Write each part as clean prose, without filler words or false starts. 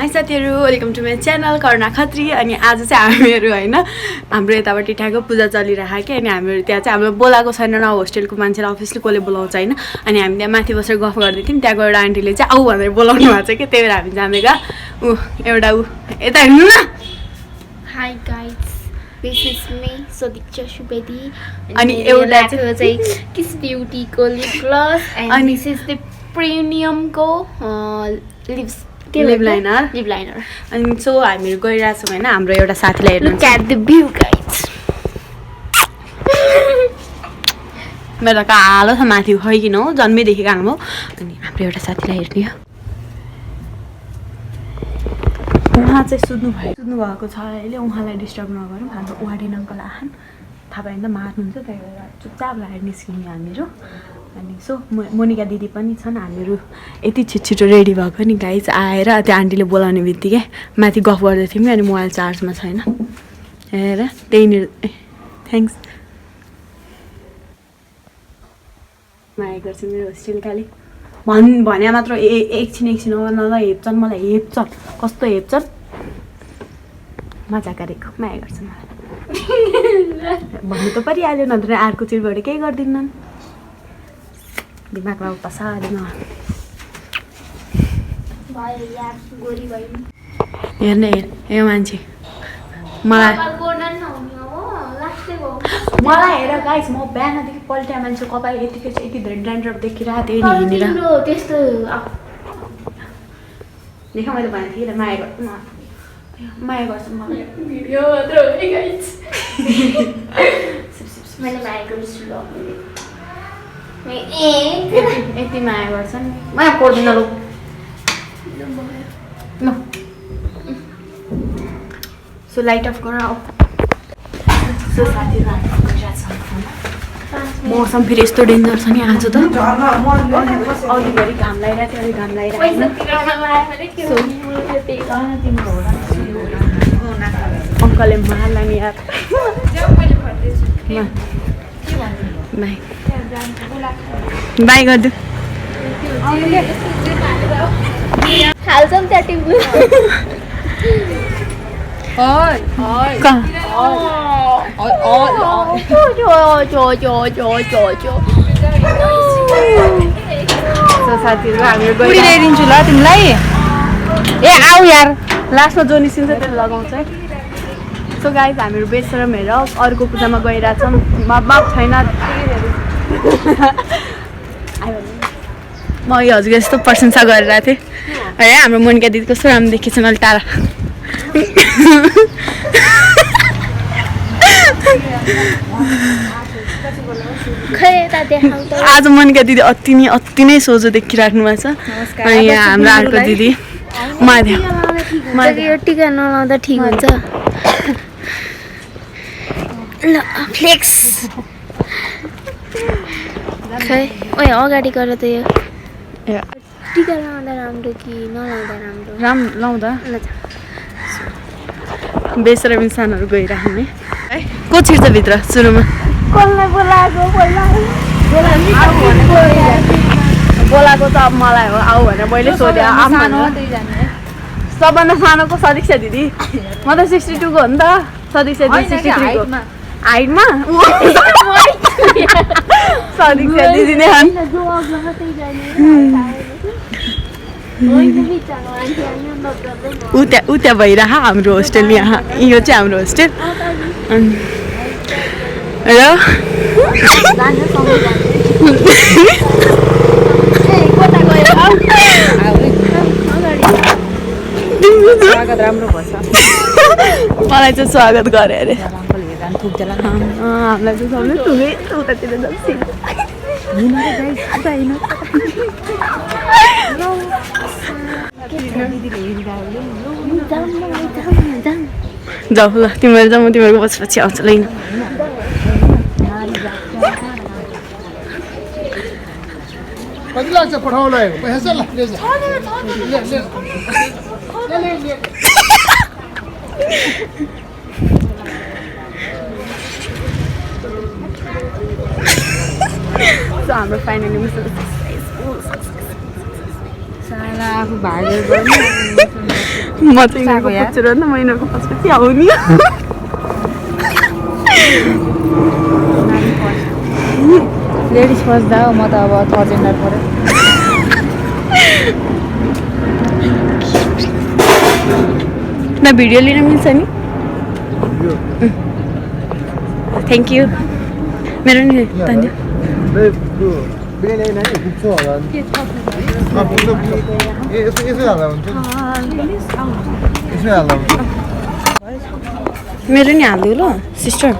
High साथीहरू, welcome to my channel करुणा खत्री। अनि आज चाहिँ हामीहरू होइन हाम्रो यतापट्टि ठ्याक्क पूजा चलिरहेको कि अनि हामीहरू त्यहाँ चाहिँ हाम्रो बोलाएको छैन न होस्टेलको मान्छेलाई अफिसले कसले बोलाउँछ होइन। अनि हामी त्यहाँ माथि बसेर गफ गर्दै थियौँ, त्यहाँको एउटा आन्टीले चाहिँ आऊ भनेर बोलाउनु भएको छ कि त्यही भएर हामी जाँदैका एउटा यता हेर्नु न। Hi guys, this is me Sadiksha Subedi अनि एउटा चाहिँ किस ब्युटीको lip gloss and this is the प्रिमियमको लिप लाइनर। अनि सो हामीहरू गइरहेछौँ होइन हाम्रो एउटा साथीलाई हेर्नु। Look at the view guys. मेरो कालो छ माथि खै किन हो, जन्मैदेखि काम हो। अनि हाम्रो एउटा साथीलाई हेर्ने हो, उहाँ चाहिँ सुत्नु भएको छ अहिले। उहाँलाई डिस्टर्ब नगरौँ, हाम्रो वार्डेन अङ्कल आहान थाहा पायो भने त मार्नुहुन्छ, त्यही भएर चुपचाप लागेर निस्क्यौँ हामीहरू। अनि सो मोनिका दिदी पनि छन्। हामीहरू यति छिटो रेडी भएको नि गाइज आएर त्यो आन्टीले बोलाउने बित्तिकै माथि गफ गर्दै थियौँ अनि मोबाइल चार्जमा छैन हेर त्यहीँनिर। थ्याङ्क्स माया गर्छु मेरो होस्टेल खालि भने मात्र एकछिन हो न ल हेप्छन् मलाई, हेप्छन् कस्तो हेप्छन् मजा गरेको माया गर्छु मलाई भन्नु त परिहाल्यो, नत्र अर्को चिरबाट केही गर्दिनन्। दिमागमा उता साह्रै हेर्ने हे मान्छे मलाई हेर गाइस, म बिहानदेखि पल्ट्या मान्छे कपाल यतिकै चाहिँ यति धेरै ड्यान्ड्रफ देखिरहेको थिएँ नि हिँडेर त्यस्तो देखा मैले भनेको थिएँ माया गर्छु मलाई भिडियो मात्र हो नि गाइस। मैले माया गर्छु यति माया गर्छन् माया पर्दैन ल सो लाइट अफ गर। सो साथीहरू मौसम फेरि यस्तो डेन्जर छ नि आज त। अघिभरि घाम लगाइरहेको थियो, अलिक घाम लगाइरहेको अङ्कलले मार्ला नि यार। बाई गरिदिउँ हाल्छ नि त्यहाँ टिप्नु। साथीहरू हामीहरू ल्याइदिन्छु ल तिमीलाई। ए आऊ यार, लास्टमा जो निस्किन्छ त्यसले लगाउँछ है। सो गाइज हामीहरू बेसरम हेर अर्को पूजामा गइरहेछौँ, बाप छैन। म यो हजुर यस्तो प्रशंसा गरिरहेको थिएँ है। हाम्रो मोनिका दिदी कस्तो राम्रो देखिन्छ मैले टाढा। आज मोनिका दिदी अति नै सोझो देखिराख्नु भएको छ। अनि यहाँ हाम्रो अर्को दिदी माध्या यो टिका नलाउँदा ठिक हुन्छ। ल फ्लेक्स खै ओए अगाडि गर त यो टिका लाउँदा राम्रो कि नलाउँदा राम्रो? लाउँदा बेसरम इन्सानहरू गइराख्ने है। को छिर्छ भित्र सुरुमा? बोलाएको त अब मलाई हो आऊ भनेर मैले सोधेँ। सबभन्दा सानोको सदीक्षा दिदी, म त 62 को हो नि त। सदीक्षा दिदी 63 को हाइटमा सदीक्षा दिदी नै हन्। उता भइरह हाम्रो होस्टेल यहाँ, यो चाहिँ हाम्रो होस्टेल। र स्वागत राम्रो भएछ, मलाई चाहिँ स्वागत गरे अरे। हामीलाई चाहिँ सबले ठुलै उतातिर जाऊ ल तिमीहरू जाऊ, म तिमीहरूको पछि आउँछ ल। कति लाग्छ पठाउलाई? पैसा ल ले जा। हाम्रो फाइनली साला आफू भागेर गर्नु म चाहिँ यिनीहरूको पछि र म यिनीहरूको पछि आउने लेडिज फर्स्ट दा म त अब थर्ड जेन्डर पऱ्यो न भिडियो लिन मिल्छ नि थ्याङ्क यू मेरो नि धन्यवाद मेरो नि हालिदिउ ल सिस्टर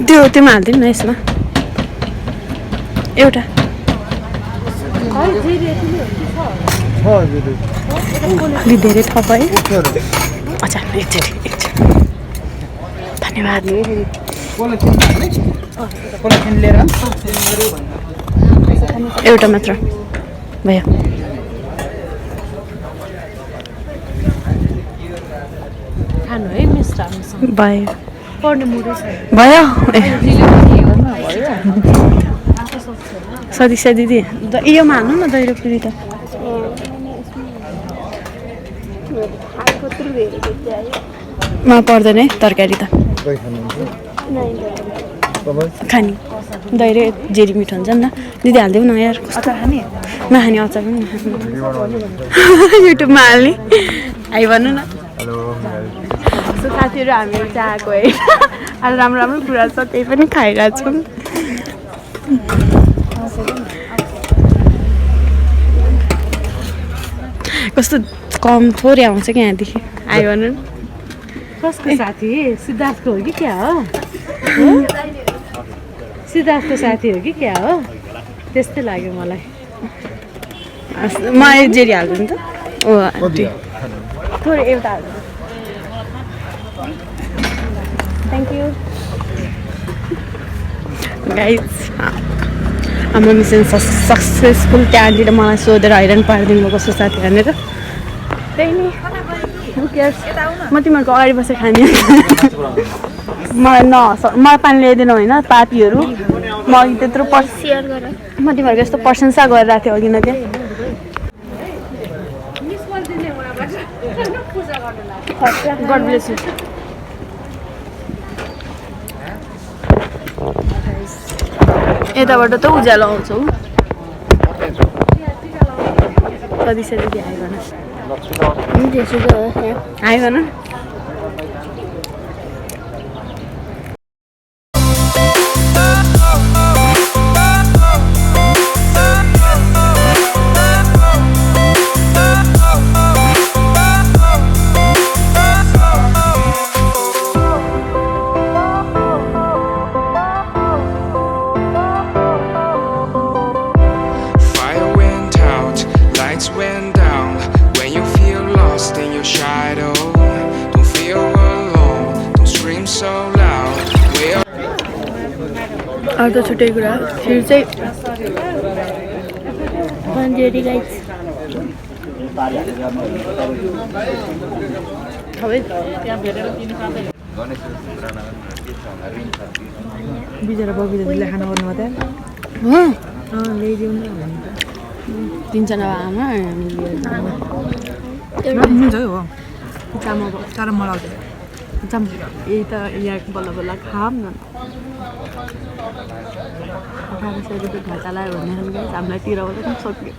त्योमा हालिदिनु न यसमा एउटा अलि धेरै थप है अच्छा धन्यवाद एउटा मात्र भयो खानु है मिस्टर भयो पढ्ने मुडै छ भयो सदिक्षा दिदी योमा हाल्नु न दैरो पुरी त मा पर्दैन है तरकारी त खाने दैरो जेरी मिठो हुन्छ नि त दिदी हालिदेऊ न यार कस्तो खाने नखाने अचार पनि युट्युबमा हाल्ने आइ भन्नु न सो साथीहरू हामीहरू चाहिँ आएको है अहिले राम्रो राम्रो कुरा छ त्यही पनि खाइरहेको छौँ कस्तो कम थोरै आउँछ कि यहाँदेखि आयो भन्नु न कसको साथी सिद्धार्थको हो कि क्या हो सिद्धार्थको साथी हो कि क्या हो त्यस्तै लाग्यो मलाई म जेरी हाल्छु नि त ओ थोरै एउटा हाल्छु थ्याङ्क यू गाइज हाम्रो मिसन सक्सेसफुल त्यहाँनिर मलाई सोधेर हैरान पारिदिनु भएको छ साथीहरूले त त्यही नै म तिमीहरूको अगाडि बसेर खाने मलाई मलाई पानी ल्याइदिनु होइन पापीहरू म अघि त्यत्रो सेयर गर म तिमीहरूको यस्तो प्रशंसा गरिरहेको थिएँ अघि न त्यहाँ गड ब्लेस यु यताबाट त उज्यालो आउँछौ सदिक्षा दिदी आयो भन आयो भन अरू त छुट्टै कुरा फेरि चाहिँ बिचरा बबी दिदीले खाना गर्नु त ल्याइदिउँ न तिनजना आमा हुन्छ हो चामल तर मलाई यही त यहाँ बल्ल बल्ल खाम न 1800 रुपियाँ घाटा लाग्यो भने हामीलाई तिरबाट पनि सक्यो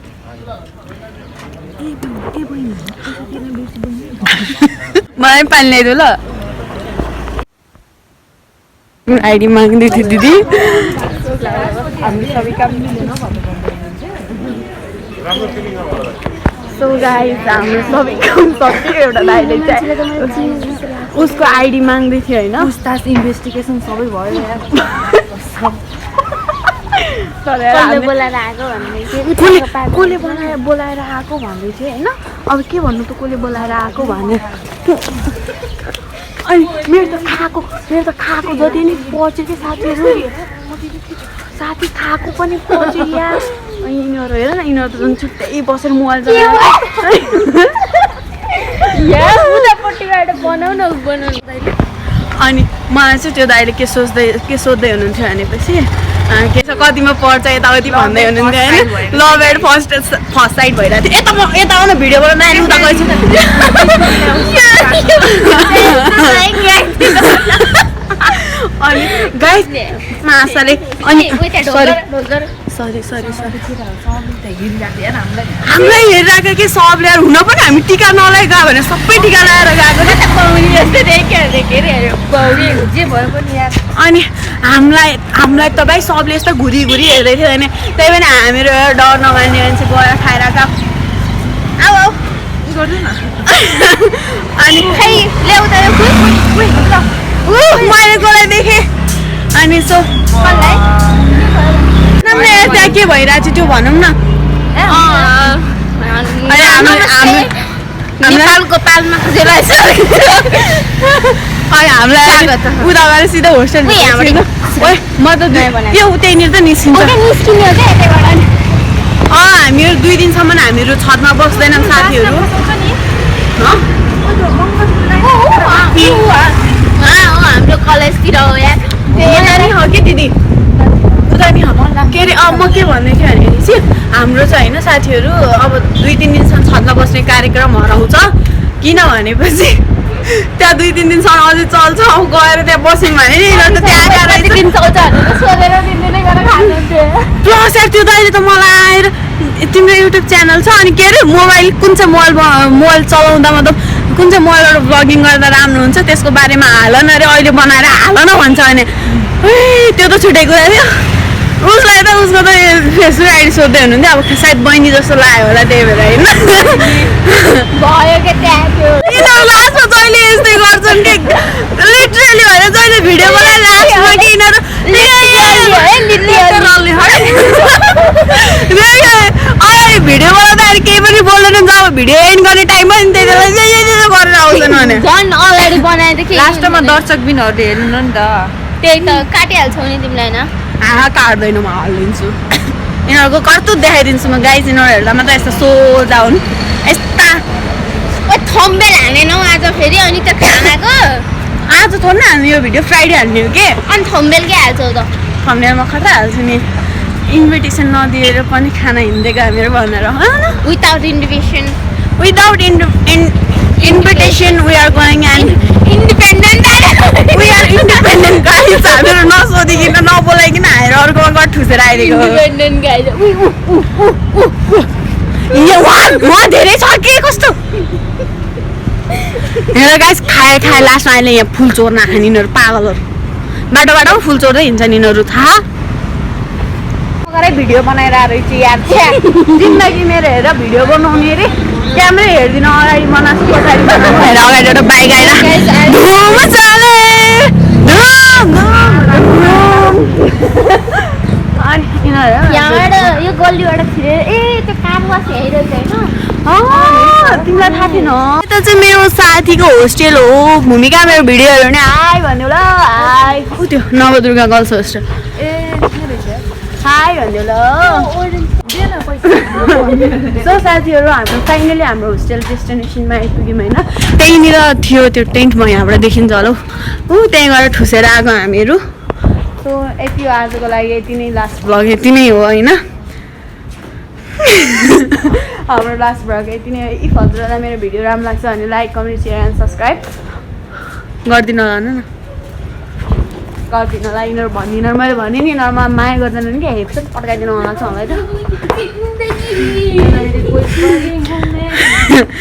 मलाई पानी ल्याइदियो ल आइडी माग्दै थियो दिदी हामीले सबै काम मिलेन सो गाइस हाम्रो सबै काम सक्यो एउटा दाइले चाहिँ उसको आइडी माग्दै थियो होइन पुछताछ इन्भेस्टिगेसन सबै भयो कसले बोलाएर आएको भन्दै कसले बोलाएर आएको भन्दै थियो होइन अब के भन्नु त कसले बोलाएर आएको भने अनि मेरो त खाएको जति नि पच्यो कि साथीहरू साथी खाएको पनि पच्यो या यिनीहरू हेर न यिनीहरू त झन् छुट्टै बसेर मोबाइल अनि मलाई चाहिँ त्यो दाइले के सोध्दै हुनुहुन्थ्यो भनेपछि के छ कतिमा पढ्छ यताउति भन्दै हुनुहुन्थ्यो होइन लभ एट फर्स्ट साइड भइरहेको थियो यता आउन भिडियो बनाउन नानी उता गएछु अनि गाइस मासाले अनि सरी हामीलाई हेरिरहेको कि सबले हुन पनि हामी टिका नलाइ गयो भने सबै टिका लगाएर गएको अनि हामीलाई त भाइ सबले यस्तो घुरी हेर्दै थियो भने त्यही पनि हामीहरू डर नमान्ने मान्छे गएर खाएर गएको अनि मैले कसलाई देखेँ अनि सो त्यहाँ के भइरहेको थियो त्यो भनौँ न नेपालको पालमा खुजेर हामीलाई उताबाट सिधै होस्टेल म त त्यो त्यहीँनिर त निस्किन्छ हामीहरू 2 दिनसम्म हामीहरू छतमा बस्दैनौँ साथीहरू हाम्रो कलेजतिर हो यार हो कि दिदी उता नि के अरे म के भन्दै थिएँ भने चाहिँ हाम्रो चाहिँ होइन साथीहरू अब 2-3 दिनसम्म छतमा बस्ने कार्यक्रम हराउँछ किन भनेपछि त्यहाँ 2-3 दिनसम्म अझै चल्छ गएर त्यहाँ बस्यौँ भने नि प्लस यार त्यो त अहिले त मलाई आएर तिम्रो युट्युब च्यानल छ अनि के अरे मोबाइल कुन चाहिँ मोबाइल चलाउँदा मतलब कुन चाहिँ मोबाइलबाट ब्लगिङ गर्दा राम्रो हुन्छ त्यसको बारेमा हाल न अरे अहिले बनाएर हाल न भन्छ भने त्यो त छुटेको थियो उसलाई त उसको त फेसबुक आइडी सोध्दै हुनुहुन्थ्यो अब सायद बहिनी जस्तो लाग्यो होला त्यही भएर होइन लास्टमा जहिले यस्तै गर्छन् कि लिटरली भएर जहिले भिडियो बनाएर लास्टमा कि यिनीहरू भिडियो बनाउँदाखेरि केही पनि बोल्दैन जब भिडियो एन्ड गर्ने टाइम पनि त्यति बेला गरेर आउँदैन भने झन् अगाडि बनाएदेखि लास्टमा दर्शकबिनहरूले हेर्नु नि त त्यही त काटिहाल्छौ नि तिमीलाई होइन काट्दैन म हालिदिन्छु यिनीहरूको कर्तुत देखाइदिन्छु म गाइस यिनीहरू हेर्दा मात्रै यस्तो सोझा हुन् यस्ता थम्बेल हानेनौ आज फेरि अनि त खानाको आज थोड्न हाल्ने यो भिडियो फ्राइडे हाल्ने हो के अनि थम्बेल के हाल्छौ त थम्बनेलमा खतरा हाल्छु नि इन्भिटेसन नदिएर पनि खाना हिँड्दै हामीहरू भनेर without invitation invitation we are going and independent we are independent guys हामीहरू नसोधिकन नबोलाइकन आएर अर्कोमा गएर ठुसेर आइदिएको independent guys वहाँ धेरै छ के कस्तो हेर गाइस खाए लास्टमा अहिले यहाँ फुल चोर्न खाने यिनीहरू पागलहरू बाटोबाट फुल चोर्दै हिँड्छन् यिनीहरू थाहा भिडियो बनाएर रहेछ यार जिन्दगी मेरो हेरेर भिडियो बनाउने अरे क्यामेरा हेर्दिनँ अगाडि बनाएको पछाडि हेर अगाडि एउटा बाइक आएर धुम चले यहाँबाट यो गल्लीबाट छिरेर त्यो कामवास हेरिरहेछ होइन तिमीलाई थाहा थिएन त्यो चाहिँ मेरो साथीको होस्टेल हो भूमिका मेरो भिडियोहरू भने हाई भन्यो ल हाई ऊ त्यो नवदुर्गा गर्ल्स होस्टेल हाई भन्यो ल सो साथीहरू हाम्रो फाइनली हाम्रो होस्टेल डेस्टिनेसनमा आइपुग्यौँ होइन त्यहीँनिर थियो त्यो टेन्ट म यहाँबाट देखिन्छ होला ऊ त्यहीँ गएर ठुसेर आएको हामीहरू सो यति हो आजको लागि यति नै लास्ट भ्लग यति नै हो होइन हाम्रो लास्ट भ्लग यति नै हो इफ हजुरलाई मेरो भिडियो राम्रो लाग्छ भने like comment share and subscribe गरिदिनु होला न गरिदिनु होला यिनीहरू भनिदिनु मैले भने नि यिनीहरूमा माया गर्दैनन् कि हेप्छ पड्काइदिनु होला छ मलाई त